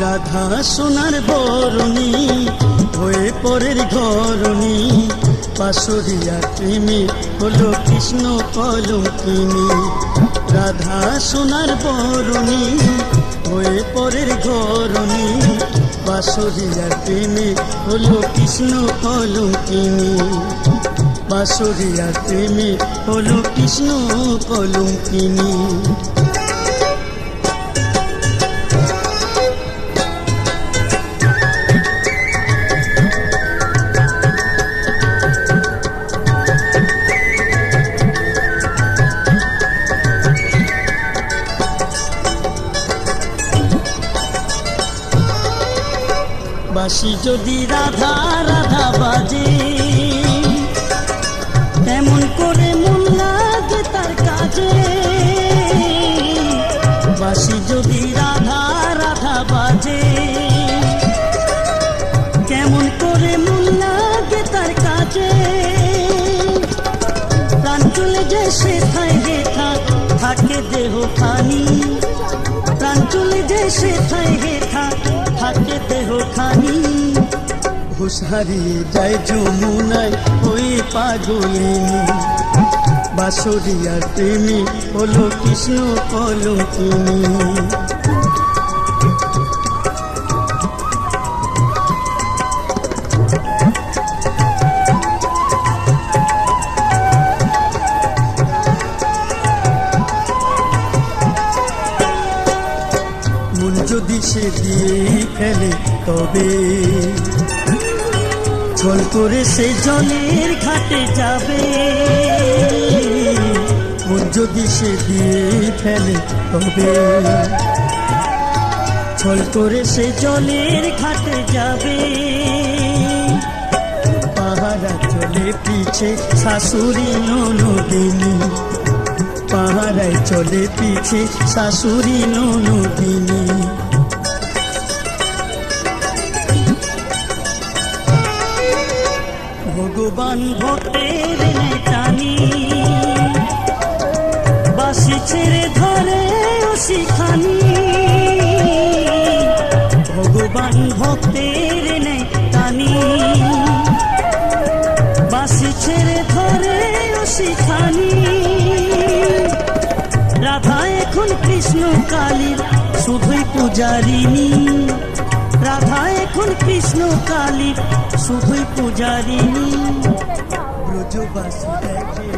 রাধা সোনার বরণী হয়ে পরের ঘরণী, পাশরিয়া প্রেমে হলো কৃষ্ণ কলঙ্কিনী। রাধা সোনার বরণী হয়ে পরের ঘরণী, পাশরিয়া প্রেমে হলো কৃষ্ণ কলঙ্কিনী। পাশরিয়া প্রেমে হলো কৃষ্ণ কলঙ্কিনী। বাঁশি যদি রাধা রাধা বাজে, তেমন করে মন লাগে তার কাজে। বাঁশি যদি রাধা রাধা বাজে, কেমন করে মন লাগে তার কাজে। প্রাণ চলে যে সেথায় হেথা থাকে দেহ খানি, প্রাণ চলে যে সেথায় হেথা থাকে দেহ খানি। হুঁশ হারিয়ে যায় যমুনায় ওই পাগলিনী। বাঁশরিয়ার প্রেমে হলো কৃষ্ণ কলঙ্কিনী। মন যদি সে দিয়ে ফেলে তবে ছল করে সে জলের ঘাটে যাবে। মন যদি সে দিয়ে ফেলে তবে ছল করে সে জলের ঘাটে যাবে। পাহারা চলে পিছে শাশুড়ি ননদিনী, পাহারায় চলে পিছে শাশুড়ি ননদিনী। ভগবান ভক্তের টানি, বাঁশি ছেড়ে ধরে শিখানি। ভগবান ভক্তের টানি, বাঁশি ছেড়ে ধরে শিখানি। রাধা এখন কৃষ্ণ কালীর শুধুই পূজারিনী। রাধা এখন কৃষ্ণ কালীর শুধুই পূজারিনী। ব্রজবাসী দেখে